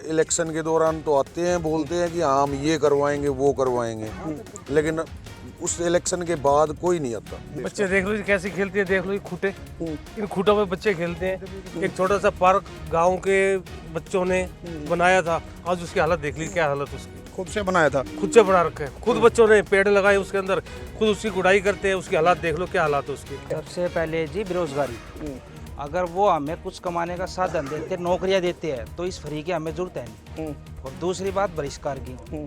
Election के दौरान तो आते हैं, बोलते हैं कि हाँ हम ये करवाएंगे वो करवाएंगे, लेकिन उस इलेक्शन के बाद कोई नहीं आता। बच्चे देख लो कैसे खेलते हैं, देख लो ये खूंटे, इन खूंटों में बच्चे खेलते हैं। एक छोटा सा पार्क गांव के बच्चों ने बनाया था, आज उसकी हालत देख ली, क्या हालत उसकी। खुद से बनाया था? खुद से बना रखे हैं, खुद बच्चों ने पेड़ लगाए उसके अंदर, खुद उसकी गुड़ाई करते हैं, उसकी हालात देख लो क्या हालात है उसकी। सबसे पहले जी बेरोजगारी, अगर वो हमें कुछ कमाने का साधन देते, नौकरियां देते हैं तो इस फ्री की हमें जरूरत है नहीं। और दूसरी बात बहिष्कार की,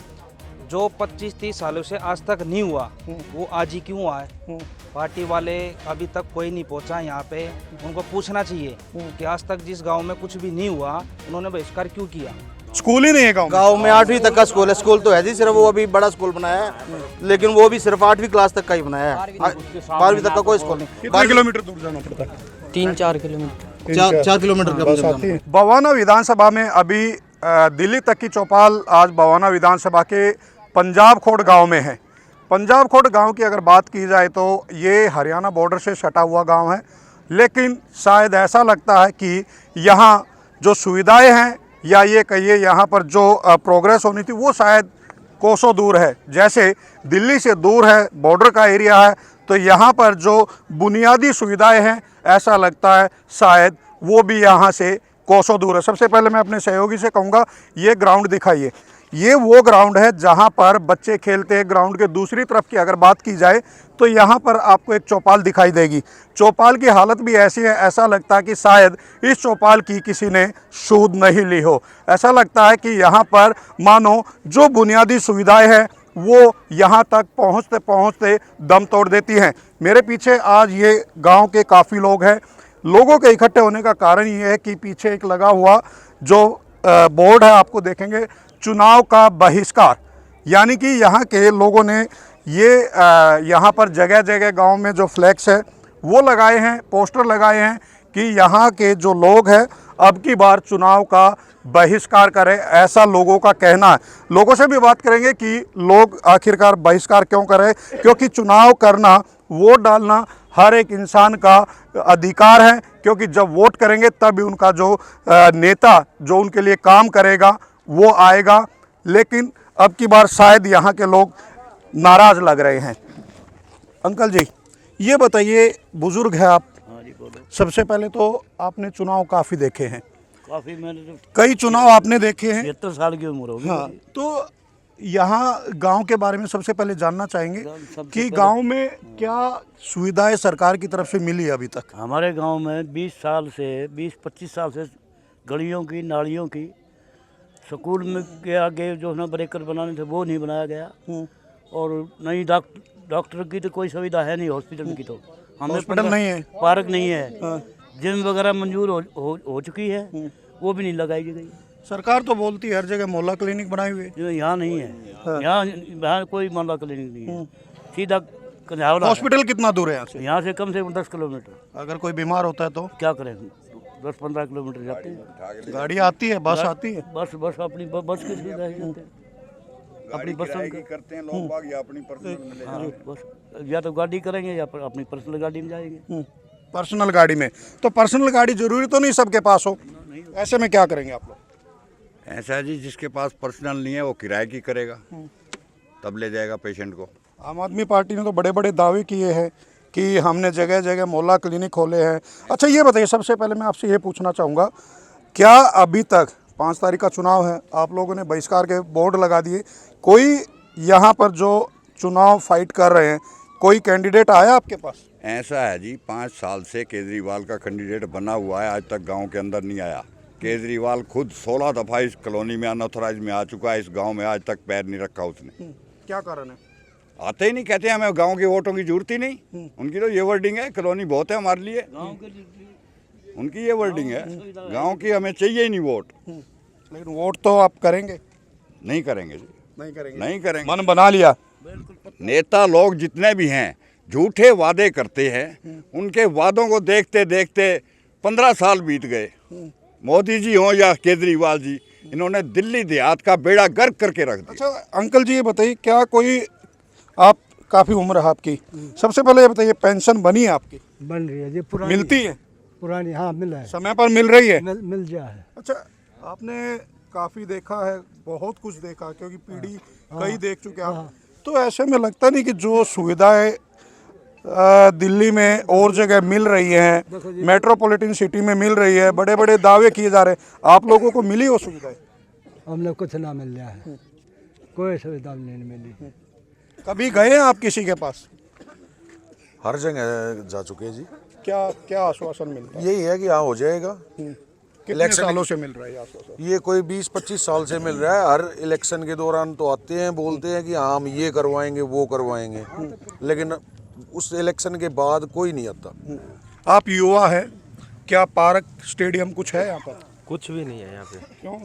जो 25-30 सालों से आज तक नहीं हुआ वो आज ही क्यों हुआ है। पार्टी वाले अभी तक कोई नहीं पहुंचा यहाँ पे, उनको पूछना चाहिए कि आज तक जिस गांव में कुछ भी नहीं हुआ उन्होंने बहिष्कार क्यों किया। स्कूल ही नहीं है गांव में 8वीं तक का स्कूल है। स्कूल तो है जी, सिर्फ वो अभी बड़ा स्कूल बनाया है, लेकिन वो भी सिर्फ 8वीं क्लास तक का ही बनाया है, 12वीं तक का कोई स्कूल नहीं। कितने किलोमीटर दूर जाना पड़ता है? 3-4 किलोमीटर, 4 किलोमीटर का। बवाना विधानसभा में अभी दिल्ली तक की चौपाल आज बवाना विधानसभा के पंजाब खोड़ गांव में है। पंजाब खोड़ गांव की अगर बात की जाए तो ये हरियाणा बॉर्डर से सटा हुआ गांव है, लेकिन शायद ऐसा लगता है कि यहाँ जो सुविधाएं हैं या ये कहिए यहाँ पर जो प्रोग्रेस होनी थी वो शायद कोसों दूर है। जैसे दिल्ली से दूर है, बॉर्डर का एरिया है, तो यहाँ पर जो बुनियादी सुविधाएं हैं ऐसा लगता है शायद वो भी यहाँ से कोसों दूर है। सबसे पहले मैं अपने सहयोगी से कहूँगा ये ग्राउंड दिखाइए। ये वो ग्राउंड है जहाँ पर बच्चे खेलते हैं। ग्राउंड के दूसरी तरफ की अगर बात की जाए तो यहाँ पर आपको एक चौपाल दिखाई देगी। चौपाल की हालत भी ऐसी है, ऐसा लगता है कि शायद इस चौपाल की किसी ने सूद नहीं ली हो। ऐसा लगता है कि यहाँ पर मानो जो बुनियादी सुविधाएं हैं वो यहाँ तक पहुँचते पहुँचते दम तोड़ देती हैं। मेरे पीछे आज ये गाँव के काफ़ी लोग हैं। लोगों के इकट्ठे होने का कारण ये है कि पीछे एक लगा हुआ जो बोर्ड है, आपको देखेंगे, चुनाव का बहिष्कार, यानी कि यहाँ के लोगों ने ये यहाँ पर जगह जगह गांव में जो फ्लैक्स है वो लगाए हैं, पोस्टर लगाए हैं कि यहाँ के जो लोग हैं अब की बार चुनाव का बहिष्कार करें, ऐसा लोगों का कहना है। लोगों से भी बात करेंगे कि लोग आखिरकार बहिष्कार क्यों करें, क्योंकि चुनाव करना, वोट डालना हर एक इंसान का अधिकार है, क्योंकि जब वोट करेंगे तभी उनका जो नेता जो उनके लिए काम करेगा वो आएगा। लेकिन अब की बार शायद यहाँ के लोग नाराज़ लग रहे हैं। अंकल जी ये बताइए, बुजुर्ग है आप, सबसे पहले तो आपने चुनाव काफ़ी देखे हैं, काफ़ी, मैंने तो कई चुनाव आपने देखे हैं। 73 साल की उम्र होगी। हाँ, तो यहाँ गांव के बारे में सबसे पहले जानना चाहेंगे कि गांव में क्या सुविधाएं सरकार की तरफ से मिली अभी तक? हमारे गांव में 20-25 साल से गलियों की, नालियों की, स्कूल में के आगे जो है ब्रेकर बनाने थे वो नहीं बनाया गया, और नहीं डॉक्टर की तो कोई सुविधा है नहीं। हॉस्पिटल की तो हॉस्पिटल नहीं है, पार्क नहीं है, जिम वगैरह मंजूर हो चुकी है, वो भी नहीं लगाई गई। सरकार तो बोलती है हर जगह मोहल्ला क्लिनिक बनाए हुए, यहाँ नहीं है। यहाँ कोई मोहल्ला क्लिनिक नहीं है, सीधा कंझावला। हॉस्पिटल कितना दूर है यहाँ से? यहाँ से कम से कम 10 किलोमीटर। अगर कोई बीमार होता है तो क्या करें, 10-15 किलोमीटर जाते हैं। गाड़ी आती है, बस आती है? बस अपनी बस की सुविधा है, जाते हैं अपनी बस करते हैं लोग बाग, या अपनी पर्सनल। हाँ, बस या तो गाड़ी करेंगे या अपनी पर्सनल गाड़ी में जाएंगे। पर्सनल गाड़ी में, तो पर्सनल गाड़ी जरूरी तो नहीं सबके पास हो, ऐसे में क्या करेंगे आप लोग? ऐसा है जी, जिसके पास पर्सनल नहीं है वो किराए की करेगा, तब ले जाएगा पेशेंट को। आम आदमी पार्टी ने तो बड़े बड़े दावे किए हैं कि हमने जगह जगह मोहल्ला क्लिनिक खोले हैं। अच्छा ये बताइए, सबसे पहले मैं आपसे ये पूछना चाहूँगा, क्या अभी तक 5 तारीख का चुनाव है, आप लोगों ने बहिष्कार के बोर्ड लगा दिए, कोई यहाँ पर जो चुनाव फाइट कर रहे हैं कोई कैंडिडेट आया आपके पास? ऐसा है जी, 5 साल से केजरीवाल का कैंडिडेट बना हुआ है, आज तक गांव के अंदर नहीं आया। केजरीवाल खुद 16 दफ़ा इस कॉलोनी में अनऑथराइज में आ चुका है, इस गांव में आज तक पैर नहीं रखा उसने। क्या कारण है? आते ही नहीं, कहते हैं हमें गांव के वोटों की जरूरत ही नहीं। उनकी तो ये वर्डिंग है, कॉलोनी बहुत है हमारे लिए, उनकी ये वर्डिंग है, गांव की हमें चाहिए ही नहीं वोट। लेकिन वोट तो आप करेंगे? नहीं करेंगे जी, नहीं करेंगे। मन बना लिया। नेता लोग जितने भी हैं झूठे वादे करते हैं, उनके वादों को देखते देखते 15 साल बीत गए। मोदी जी हों या केजरीवाल जी, इन्होंने दिल्ली देहात का बेड़ा गर्क करके रख दिया। अच्छा अंकल जी ये बताइए, क्या कोई, आप काफ़ी उम्र है आपकी, सबसे पहले ये बताइए पेंशन बनी है आपकी? बन रही है जी, पुरानी मिलती है? पुरानी, हाँ मिल रहा है, समय पर मिल रही है? मिल जा है। अच्छा आपने काफ़ी देखा है, बहुत कुछ देखा, क्योंकि पीढ़ी कई देख चुके हैं। तो ऐसे में लगता नहीं कि जो सुविधाएं दिल्ली में और जगह मिल रही हैं, मेट्रोपॉलिटन सिटी में मिल रही है, बड़े बड़े दावे किए जा रहे हैं, आप लोगों को मिली वो सुविधाएं? हमने कुछ ना मिल रहा है, कोई सुविधा नहीं मिली। कभी गए हैं आप किसी के पास? हर जगह जा चुके हैं जी। क्या क्या आश्वासन मिलता है? यही है कि हाँ हो जाएगा। कितने सालों से मिल रहा है ये आश्वासन? ये कोई 20-25 साल से मिल रहा है। हर इलेक्शन के दौरान तो आते हैं, बोलते हैं कि हाँ हम ये करवाएंगे वो करवाएंगे, लेकिन उस इलेक्शन के बाद कोई नहीं आता। आप युवा है, क्या पार्क स्टेडियम कुछ है यहाँ पर? कुछ भी नहीं है यहाँ पे। क्यों?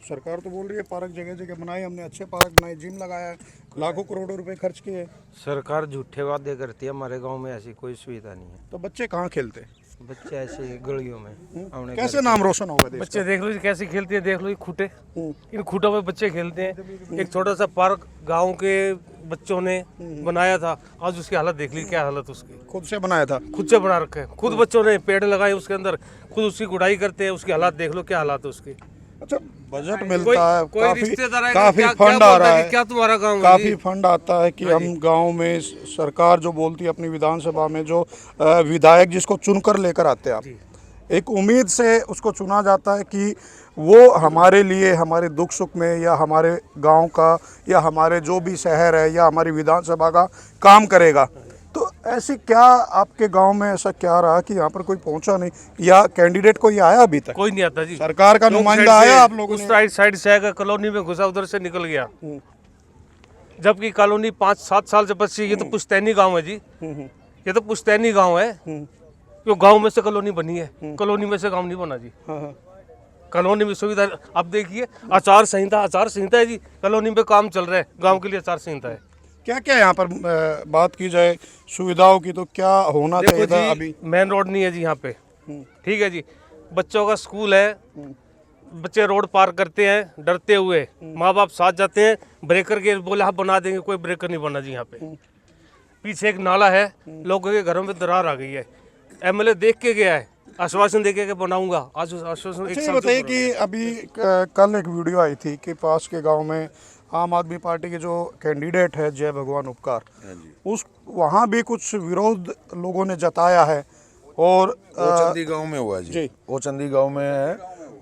सरकार तो बोल रही है पार्क जगह जगह बनाए, हमने अच्छे पार्क बनाए, जिम लगाया है, लाखों करोड़ों रुपए खर्च किए। सरकार झूठे वादे करती है, हमारे गांव में ऐसी कोई सुविधा नहीं है। तो बच्चे कहाँ खेलते? बच्चे ऐसे गलियों में कैसे नाम रोशन होगा देश बच्चे देख लो जी कैसे खेलते हैं, देख लो ये खूटे, इन खूटों में बच्चे खेलते हैं। एक छोटा सा पार्क गांव के बच्चों ने बनाया था, आज उसकी हालत देख ली, क्या हालत उसकी। खुद से बनाया था? खुद से बना रखे हैं, खुद बच्चों ने पेड़ लगाए उसके अंदर, खुद उसकी गुड़ाई करते हैं, उसकी हालत देख लो क्या हालत है उसकी। अच्छा, बजट मिलता है, कोई काफी रिश्तेदार आएगा, काफी क्या फंड बोलता आ रहा कि है, क्या तुम्हारा गाँव है काफी जी? फंड आता है कि हम गांव में सरकार जो बोलती है अपनी विधानसभा में, जो विधायक जिसको चुनकर लेकर आते हैं आप, एक उम्मीद से उसको चुना जाता है कि वो हमारे लिए, हमारे दुख सुख में, या हमारे गांव का, या हमारे जो भी शहर है, या हमारी विधानसभा का काम करेगा। तो ऐसे क्या आपके गांव में ऐसा क्या रहा कि यहाँ पर कोई पहुंचा नहीं, या कैंडिडेट कोई आया अभी तक? कोई नहीं आता जी। सरकार का नुमाइंदा आया आप लोगों उस ने? साइड से आएगा, कॉलोनी में घुसा, उधर से निकल गया, जबकि कॉलोनी 5-7 साल से बची। ये तो पुश्तैनी गांव है जी, ये तो पुश्तैनी गांव है, जो गांव में से कॉलोनी बनी है, कॉलोनी में से गांव नहीं बना जी। कॉलोनी में सुविधा, अब देखिए आचार संहिता है जी, कॉलोनी में काम चल रहा है, गांव के लिए आचार संहिता है। क्या क्या यहाँ पर बात की जाए सुविधाओं की, तो क्या होना चाहिए था अभी? मेन रोड नहीं है जी यहाँ पे, ठीक है जी। बच्चों का स्कूल है, बच्चे रोड पार करते हैं डरते हुए, माँ बाप साथ जाते हैं, ब्रेकर के बोले हाँ बना देंगे, कोई ब्रेकर नहीं बना जी यहाँ पे। पीछे एक नाला है, लोगों के घरों में दरार आ गई है, एमएलए देख के गया है, आश्वासन दे के बनाऊंगा, आज आश्वासन एक अच्छा, साल ये बताइए से कि अभी कल एक वीडियो आई थी कि पास के गांव में आम आदमी पार्टी के जो कैंडिडेट है जय भगवान उपकार, उस वहाँ भी कुछ विरोध लोगों ने जताया है। और ओचंदी गांव में हुआ है जी, जी। ओचंदी गांव में है,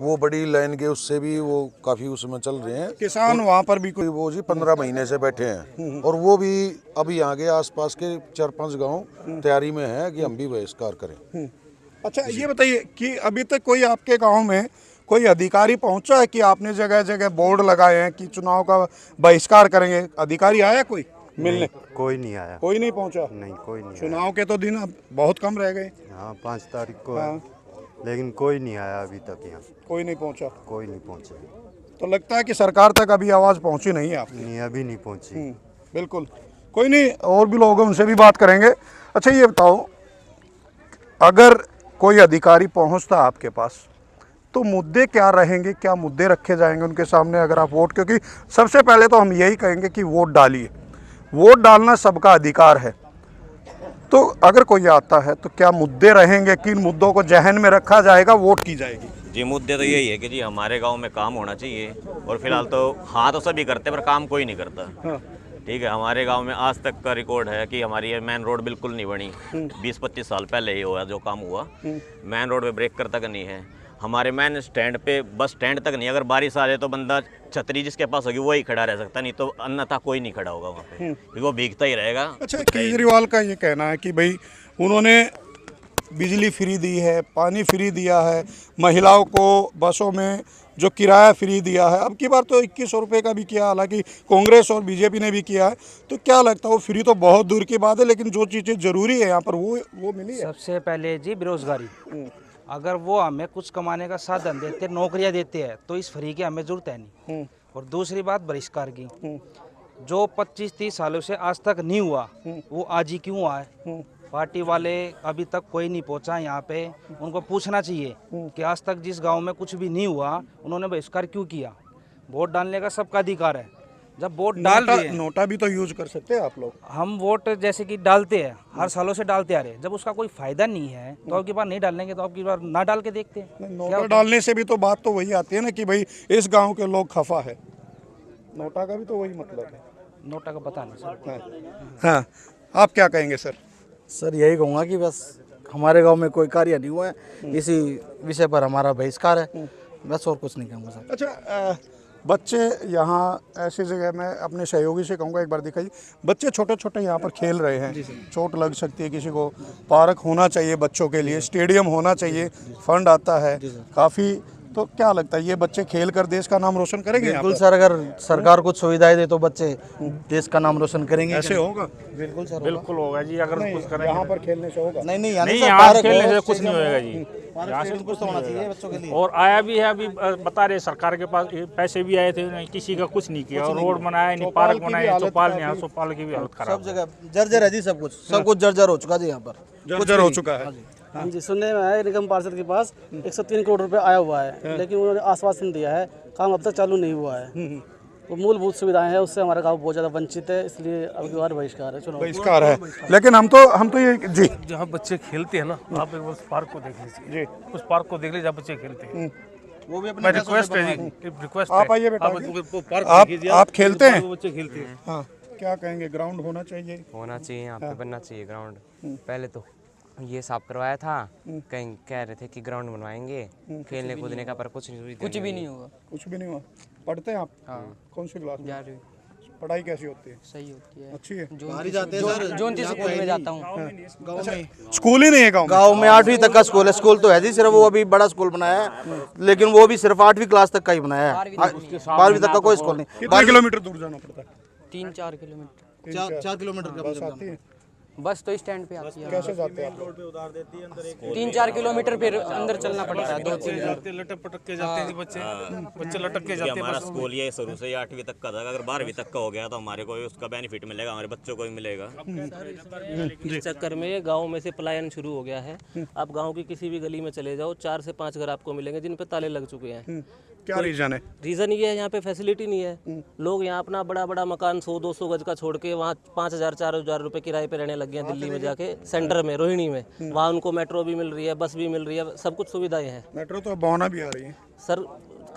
वो बड़ी लाइन के उससे भी वो काफी उसमें चल रहे हैं किसान वहाँ पर भी कोई, वो जी 15 महीने से बैठे हैं, और वो भी अभी आगे आसपास के 4-5 गांव तैयारी में है कि हम भी बहिष्कार करें। अच्छा, ये बताइए कि अभी तक कोई आपके गांव में कोई अधिकारी पहुंचा है कि आपने जगह जगह बोर्ड लगाए हैं कि चुनाव का बहिष्कार करेंगे? अधिकारी आया कोई मिलने? कोई नहीं आया। कोई नहीं पहुंचा? नहीं, कोई नहीं चुनाव के तो दिन अब बहुत कम रह गए। आया। हाँ, 5 तारीख को है, लेकिन कोई नहीं आया अभी तक यहाँ। कोई नहीं पहुंचा? कोई नहीं पहुँचा। तो लगता है कि सरकार तक अभी आवाज़ पहुंची नहीं है आपकी? नहीं, अभी नहीं पहुँची। बिल्कुल, कोई नहीं, और भी लोग हैं उनसे भी बात करेंगे। अच्छा, ये बताओ, अगर कोई अधिकारी पहुंचता आपके पास तो मुद्दे क्या रहेंगे, क्या मुद्दे रखे जाएंगे उनके सामने अगर आप वोट, क्योंकि सबसे पहले तो हम यही कहेंगे कि वोट डालिए, वोट डालना सबका अधिकार है। तो अगर कोई आता है तो क्या मुद्दे रहेंगे, किन मुद्दों को जहन में रखा जाएगा, वोट की जाएगी? जी, मुद्दे तो यही है कि जी हमारे गांव में काम होना चाहिए, और फिलहाल तो हाँ तो सभी करते पर काम कोई नहीं करता। ठीक है, हमारे गांव में आज तक का रिकॉर्ड है कि हमारी ये मेन रोड बिल्कुल नहीं बनी, 20-25 साल पहले ही हुआ जो काम हुआ, मेन रोड पे ब्रेकर तक नहीं है। हमारे मेन स्टैंड पे बस स्टैंड तक नहीं, अगर बारिश आ जाए तो बंदा छतरी जिसके पास होगी वही खड़ा रह सकता, नहीं तो अन्यथा कोई नहीं खड़ा होगा वहाँ पे, क्योंकि वो भीगता ही रहेगा। अच्छा, केजरीवाल का ये कहना है कि भाई उन्होंने बिजली फ्री दी है, पानी फ्री दिया है, महिलाओं को बसों में जो किराया फ्री दिया है, अब की बार तो 2100 रुपये का भी किया, हालांकि कांग्रेस और बीजेपी ने भी किया है। तो क्या लगता है, वो फ्री तो बहुत दूर की बात है, लेकिन जो चीज़ें ज़रूरी है यहाँ पर वो मिली है? सबसे पहले जी बेरोजगारी, अगर वो हमें कुछ कमाने का साधन देते, नौकरियां देते हैं, तो इस फ्री की हमें जरूरत है नहीं। और दूसरी बात बहिष्कार की, जो 25-30 सालों से आज तक नहीं हुआ वो आज ही क्यों हुआ है? पार्टी वाले अभी तक कोई नहीं पहुंचा यहाँ पे, उनको पूछना चाहिए कि आज तक जिस गांव में कुछ भी नहीं हुआ उन्होंने बहिष्कार क्यों किया। वोट डालने का सबका अधिकार है, जब वोट डाल रहे हैं, नोटा भी तो यूज कर सकते हैं आप लोग। हम वोट जैसे कि डालते हैं, हर सालों से डालते आ रहे हैं, जब उसका कोई फायदा नहीं है तो अब की बार नहीं डालेंगे, तो अब की बार ना डाल के देखते हैं। नोटा डालने से भी तो बात तो वही आती है ना कि भाई इस गांव के लोग खफा है, नोटा का भी तो वही मतलब है। नोटा का पता नहीं सर। हाँ, आप क्या कहेंगे सर? सर यही कहूँगा कि बस हमारे गांव में कोई कार्य नहीं हुआ है, इसी विषय पर हमारा बहिष्कार है, बस और कुछ नहीं कहूँगा सर। अच्छा, बच्चे यहाँ ऐसी जगह में अपने सहयोगी से कहूँगा एक बार दिखाइए, बच्चे छोटे छोटे यहाँ पर खेल रहे हैं, चोट लग सकती है किसी को, पार्क होना चाहिए बच्चों के लिए, स्टेडियम होना चाहिए, फंड आता है काफ़ी, तो क्या लगता है ये बच्चे खेल कर देश का नाम रोशन करेंगे? बिल्कुल सर, अगर सरकार कुछ सुविधाएं दे तो बच्चे देश का नाम रोशन करेंगे। ऐसे होगा? बिल्कुल सर, बिल्कुल होगा जी, अगर कुछ करेंगे। यहाँ पर खेलने से होगा? नहीं यहाँ खेलने से कुछ नहीं होगा जी, यहाँ से कुछ तो होना चाहिए बच्चों के लिए। और आया भी है, अभी बता रहे सरकार के पास पैसे भी आए थे, किसी का कुछ नहीं किया, और रोड बनाया नहीं, पार्क बनाया, चौपाल की भी हालत खराब, सब जगह जर्जर है जी, सब कुछ जर्जर हो चुका जी, यहाँ पर जर्जर हो चुका है। हाँ जी, सुनने में आया निगम पार्षद के पास 103 करोड़ रुपए आया हुआ है, लेकिन उन्होंने आश्वासन दिया है, काम अब तक चालू नहीं हुआ है। वो मूलभूत सुविधाएं हैं, उससे हमारा गांव बहुत ज़्यादा वंचित है, इसलिए अब की बार बहिष्कार है, चुनाव बहिष्कार है। लेकिन हम तो ये जी, जहाँ बच्चे खेलते हैं ना, आप एक बार उस पार्क को देख लीजिए जी, उस पार्क को देख लीजिए जहाँ बच्चे खेलते हैं, वो भी अपने रिक्वेस्ट है जी, रिक्वेस्ट आप आइए बेटा, आप खेलते हैं? बच्चे खेलते हैं। हाँ, क्या कहेंगे? ग्राउंड होना चाहिए? होना चाहिए, यहाँ पे बनना चाहिए ग्राउंड। पहले तो ये साफ करवाया था, कहीं कह रहे थे कि ग्राउंड बनवाएंगे खेलने कूदने का, पर कुछ नहीं, कुछ भी नहीं होगा। कुछ भी नहीं हुआ। पढ़ते हैं आप? हाँ। कौन सी क्लास में? 11वीं। पढ़ाई कैसी होती है? सही होती है, अच्छी है। बाहर ही जाते हैं सर, जोन स्कूल में जाता हूँ। गाँव में स्कूल ही नहीं है गाँव में 8वीं तक का स्कूल है, स्कूल तो है जी, सिर्फ वो अभी बड़ा स्कूल बनाया है, लेकिन वो भी सिर्फ 8वीं क्लास तक का ही बनाया है, 12वीं तक का कोई स्कूल नहीं। कितने किलोमीटर दूर जाना पड़ता है? 3-4 किलोमीटर। 4 किलोमीटर का बस आती है? बस तो स्टैंड पे आती है। कैसे जाते हैं आप? 3-4 किलोमीटर फिर अंदर चलना पड़ता है, 2-3 लटक पटक के जाते हैं जी बच्चे, बच्चे लटक के जाते हैं। हमारा स्कूल ये शुरू से 8वीं तक का था, अगर 12वीं तक का हो गया तो हमारे को उसका बेनिफिट मिलेगा, हमारे बच्चों को भी मिलेगा। इस चक्कर में गांव में से पलायन शुरू हो गया है। आप गांव की किसी भी गली में चले जाओ, 4 से 5 घर आपको मिलेंगे जिन पे ताले लग चुके हैं। क्या रीजन है? रीज़न ये है, यहाँ पे फैसिलिटी नहीं है। लोग यहाँ अपना बड़ा बड़ा मकान 100-200 गज का छोड़ के वहाँ 5,000-4,000 रुपए किराए पे रहने लग गए हैं, दिल्ली में जाके सेंटर में, रोहिणी में। वहाँ उनको मेट्रो भी मिल रही है, बस भी मिल रही है, सब कुछ सुविधाएं हैं। मेट्रो तो बौना भी आ रही है सर,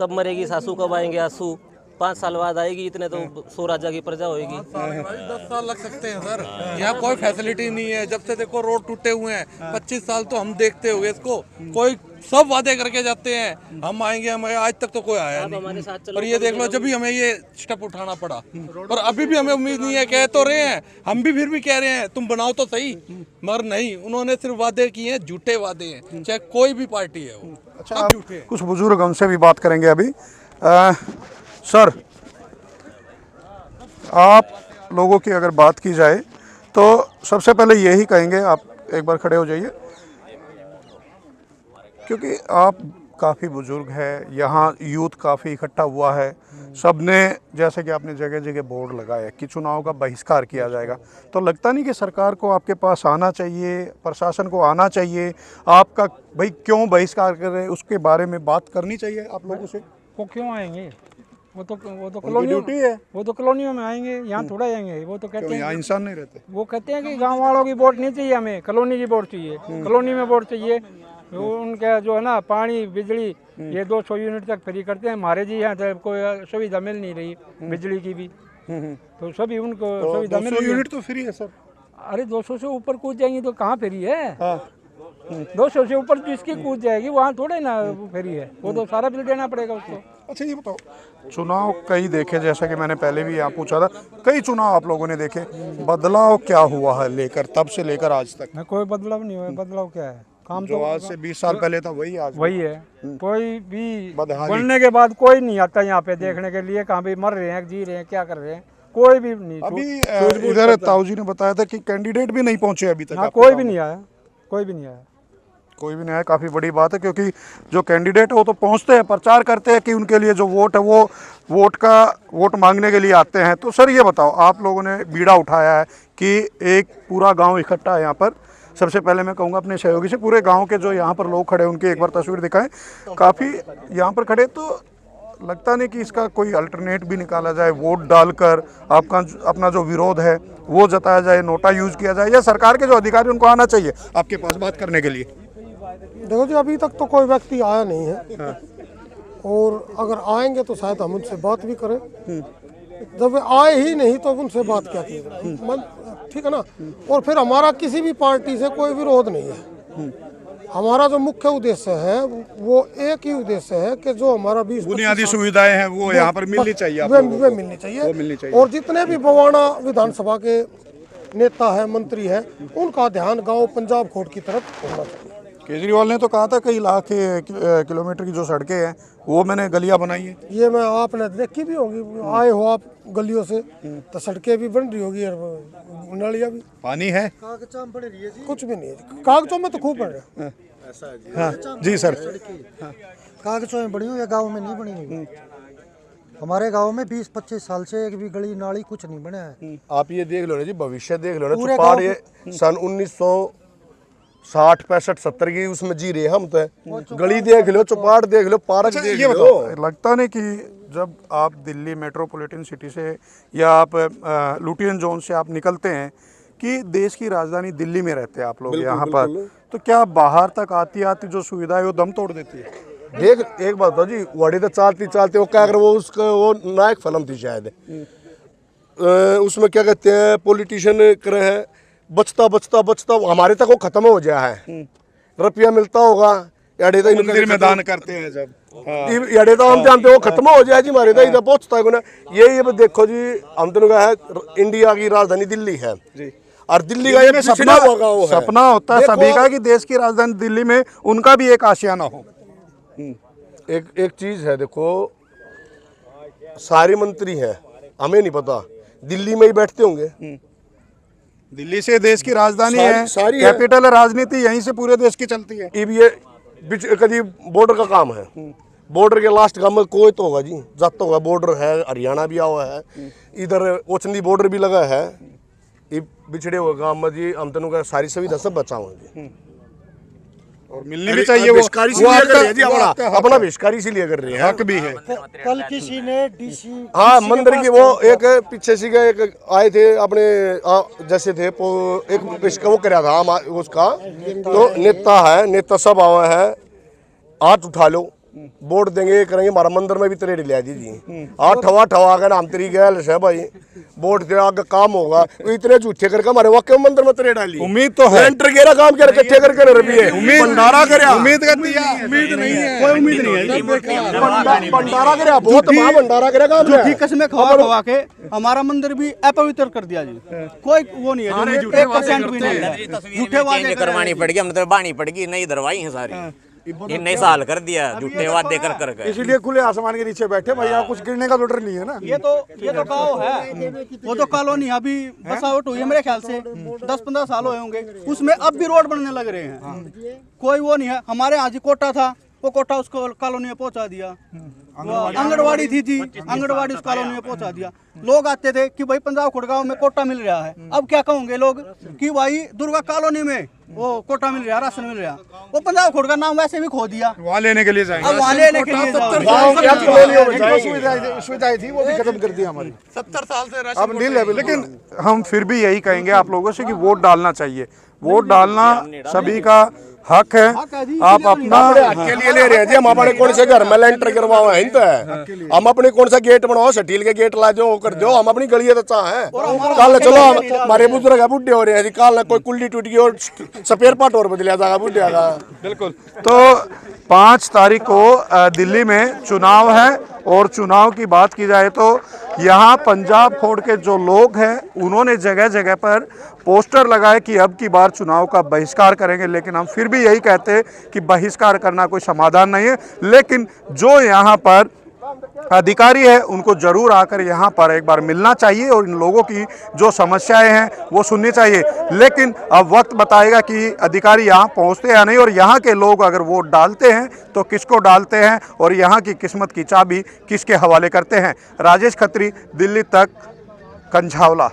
कब मरेगी सासू, कब आएंगे आंसू? 5 साल बाद आएगी, इतने तो 100 राजा की प्रजा होगी। 10 साल लग सकते हैं सर, यहाँ कोई फैसिलिटी नहीं है। जब से देखो रोड टूटे हुए हैं, 25 साल तो हम देखते हुए इसको, कोई सब वादे करके जाते हैं हम आएंगे, हमें आज तक तो कोई आया नहीं। और ये देख लो, जब भी हमें ये स्टेप उठाना पड़ा, और अभी भी हमें उम्मीद नहीं है, कह तो रहे हैं हम भी, फिर भी कह रहे हैं तुम बनाओ तो सही, मगर नहीं, उन्होंने सिर्फ वादे किए हैं, झूठे वादे हैं, चाहे कोई भी पार्टी है वो। अच्छा, कुछ बुजुर्ग उनसे भी बात करेंगे अभी। सर, आप लोगों की अगर बात की जाए तो सबसे पहले यही कहेंगे, आप एक बार खड़े हो जाइए, क्योंकि आप काफ़ी बुजुर्ग हैं, यहाँ यूथ काफ़ी इकट्ठा हुआ है, सबने जैसे कि आपने जगह जगह बोर्ड लगाए कि चुनाव का बहिष्कार किया जाएगा, तो लगता नहीं कि सरकार को आपके पास आना चाहिए, प्रशासन को आना चाहिए, आपका भाई क्यों बहिष्कार कर रहे हैं उसके बारे में बात करनी चाहिए आप लोगों से? वो क्यों आएंगे? वो तो कॉलोनियों है, वो तो कॉलोनियों में आएंगे, यहाँ थोड़ा आएंगे। वो तो कहते हैं यहाँ इंसान नहीं रहते। वो कहते हैं कि गांव वालों की वोट नहीं चाहिए, हमें कॉलोनी की वोट चाहिए, कॉलोनी में वोट चाहिए। उनका जो है ना, पानी बिजली ये 200 यूनिट तक फ्री करते हैं, हमारे जी यहाँ तो कोई सुविधा मिल नहीं रही बिजली की भी, तो सभी उनको सुविधा मिल रही है। यूनिट तो फ्री है सर। अरे 200 से ऊपर कूद जाएंगी तो कहाँ फ्री है? 200 से ऊपर जिसकी कूद जाएगी वहाँ थोड़े ना फ्री है, वो तो सारा बिल देना पड़ेगा उसको। अच्छा, ये बताओ, चुनाव कई देखे, जैसा कि मैंने पहले भी यहाँ पूछा था, कई चुनाव आप लोगों ने देखे, बदलाव क्या हुआ है लेकर तब से लेकर आज तक? कोई बदलाव नहीं हुआ। बदलाव क्या है? काम जो तो आज से 20 साल पहले था वही आज वही है। कोई भी बदहाली। बनने के बाद कोई नहीं आता यहाँ पे देखने के लिए, कहाँ पे मर रहे हैं, जी रहे हैं, क्या कर रहे हैं, कोई भी नहीं। अभी इधर ताऊ जी ने बताया था कि कैंडिडेट भी नहीं पहुंचे अभी तक। हाँ, कोई भी नहीं आया, कोई भी नहीं आया, कोई भी नहीं आया। काफ़ी बड़ी बात है, क्योंकि जो कैंडिडेट है वो तो पहुंचते हैं, प्रचार करते हैं कि उनके लिए जो वोट है वो वोट मांगने के लिए आते हैं। तो सर ये बताओ, आप लोगों ने बीड़ा उठाया है कि एक पूरा गांव इकट्ठा है यहाँ पर। सबसे पहले मैं कहूँगा अपने सहयोगी से, पूरे गांव के जो यहाँ पर लोग खड़े हैं उनकी एक बार तस्वीर दिखाएं। काफ़ी यहाँ पर खड़े, तो लगता नहीं कि इसका कोई अल्टरनेट भी निकाला जाए, वोट डालकर आपका अपना जो विरोध है वो जताया जाए, नोटा यूज किया जाए, या सरकार के जो अधिकारी उनको आना चाहिए आपके पास बात करने के लिए? देखो जी, अभी तक तो कोई व्यक्ति आया नहीं है। और अगर आएंगे तो शायद हम उनसे बात भी करें। जब वे आए ही नहीं तो उनसे बात क्या की, ठीक है ना। और फिर हमारा किसी भी पार्टी से कोई विरोध नहीं है। हमारा जो मुख्य उद्देश्य है वो एक ही उद्देश्य है कि जो हमारा 20 बुनियादी सुविधाएं हैं वो यहाँ पर मिलनी चाहिए, वे मिलनी चाहिए। और जितने भी बवाना विधानसभा के नेता है, मंत्री है, उनका ध्यान गांव पंजाब खोड़ की तरफ होना चाहिए। केजरीवाल ने तो कहा था कई लाख किलोमीटर की जो सड़कें हैं वो मैंने गलियां बनाई है। ये मैं आपने देखी भी होगी, आए हो आप गलियों से, तो सड़कें भी बन रही होगी और नालियां भी। पानी है? कुछ भी नहीं है, कागजों में तो खूब बन रहे हैं। हाँ जी सर। कागजों में बनी हुई है, गाँव में नहीं बनी हुई। हमारे गांव में 20-25 साल से एक भी गली नाली कुछ नहीं बना है। आप ये देख लो ना जी, भविष्य देख लो ना। चौपाड़ ये सन 1960, 65, 70 की उसमें जी रहे हम तो। गली देख लो, चौपाड़ देख लो, पार्क देख लो। लगता नहीं कि जब आप दिल्ली मेट्रोपॉलिटन सिटी से या आप लुटियन जोन से आप निकलते हैं कि देश की राजधानी दिल्ली में रहते हैं आप लोग यहाँ पर, तो क्या बाहर तक आती आती जो सुविधा है वो दम तोड़ देती है? देख एक बात तो जी, वड़ी तो चलती चलते वो क्या कर, वो उसका वो नायक फिल्म थी शायद, उसमें क्या कहते हैं, पॉलिटिशियन करे हैं, बचता बचता बचता हमारे तक वो खत्म हो गया है। रुपया मिलता होगा याडे तो मंदिर में दान करते हैं जब, याडे तो हम जानते वो खत्म हो जाए जी, हमारे तो इधर पहुंचता है ना। ये देखो जी, हम तो है इंडिया की राजधानी दिल्ली है जी, और दिल्ली का ये सपना होता है सभी का कि देश की राजधानी दिल्ली में उनका भी एक आशियाना हो। एक चीज है, देखो सारे मंत्री हैं, हमें नहीं पता, दिल्ली में ही बैठते होंगे। दिल्ली से देश की राजधानी है, सारी कैपिटल है, राजनीति यहीं से पूरे देश की चलती है। ये कभी बॉर्डर का काम है, बॉर्डर के लास्ट काम में कोई तो होगा जी, जाता होगा। बॉर्डर है, हरियाणा भी हुआ है, इधर ओचंदी बॉर्डर भी लगा है, ये बिछड़े हुए गांव में जी हम तेनों का सारी सुविधा सब बचा हुआ जी, और मिलनी भी चाहिए। वो अपना विष्कारी इसीलिए कर रहे हैं, हक भी है। कल किसी ने डीसी, हाँ मंदिर की वो एक पीछे से एक आए थे अपने जैसे थे एक वो कराया था उसका, तो नेता है, नेता सब आवा है, हाथ उठा लो, वोट देंगे करेंगे, हमारा मंदिर में भी तरेड़ी लिया जी। हाथ ठवा ठवा कर नाम तेरी गैल है भाई, वोट के आगे काम होगा। इतने झूठे करके हमारे वाकई मंदिर में तरेड़ा ली। उम्मीद तो है, एंटर केरा काम कर इकट्ठे करके रुपये भंडारा करया, उम्मीद करती है, उम्मीद नहीं है, कोई उम्मीद नहीं है। भंडारा करया, बहुत बड़ा भंडारा करया काम है। ठीक में खवा खवा के हमारा मंदिर भी अपवित्र कर दिया जी, कोई वो नहीं है, 1% भी नहीं है। झूठे वादे करवानी पड़ेगी, हमने तो बानी पड़ेगी, नहीं दरवाई है सारी, इन्ने साल कर दिया झूठे वादे कर कर। इसलिए खुले आसमान के नीचे बैठे भाई, यहाँ कुछ गिरने का तो डर नहीं है ना। ये तो गाँव है, वो तो कॉलोनी अभी बसावट हुई है, मेरे ख्याल से 10-15 साल हुए होंगे, उसमें अब भी रोड बनने लग रहे हैं। कोई वो नहीं है। हमारे यहाँ जी कोटा था, वो कोटा उसको कॉलोनी में पहुंचा दिया। आंगनवाड़ी थी जी, आंगनवाड़ी उस कॉलोनी में पहुंचा दिया। लोग आते थे कि भाई पंजाब खुड़गांव में कोटा मिल रहा है, अब क्या कहोगे लोग कि भाई दुर्गा कॉलोनी में वो कोटा मिल रहा, राशन मिल रहा। वो पंजाब खुड़गा नाम वैसे भी खो दिया, वहाँ लेने के लिए जाएंगे, अब वहाँ लेने के लिए सुविधाएं थी वो भी खत्म कर दी हमारी 70 साल से अब नहीं ले। लेकिन हम फिर भी यही कहेंगे आप लोगों से कि वोट डालना चाहिए, वोट डालना सभी का हक है। आप अपना के लिए ले रहे हैं जी, हम अपने कौन से घर में लेंटर करवाओ है, हम अपने कौन सा गेट बनवाओ, स्टील के गेट ला दो, कर दो, हम अपनी गली तो चाहे। कल चलो हमारे बुजुर्ग बुढ़े हो रहे हैं जी, कल कोई कुल्ली टूट गई और स्पेयर पार्ट और बदलिया जाएगा बुढ़े का। बिल्कुल। तो 5 तारीख को दिल्ली में चुनाव है, और चुनाव की बात की जाए तो यहाँ पंजाब खोड़ के जो लोग हैं उन्होंने जगह जगह पर पोस्टर लगाए कि अब की बार चुनाव का बहिष्कार करेंगे। लेकिन हम फिर भी यही कहते हैं कि बहिष्कार करना कोई समाधान नहीं है, लेकिन जो यहाँ पर अधिकारी है उनको जरूर आकर यहाँ पर एक बार मिलना चाहिए और इन लोगों की जो समस्याएं हैं वो सुननी चाहिए। लेकिन अब वक्त बताएगा कि अधिकारी यहाँ पहुँचते या नहीं, और यहाँ के लोग अगर वोट डालते हैं तो किसको डालते हैं और यहाँ की किस्मत की चाबी किसके हवाले करते हैं। राजेश खत्री, दिल्ली तक, कंझावला।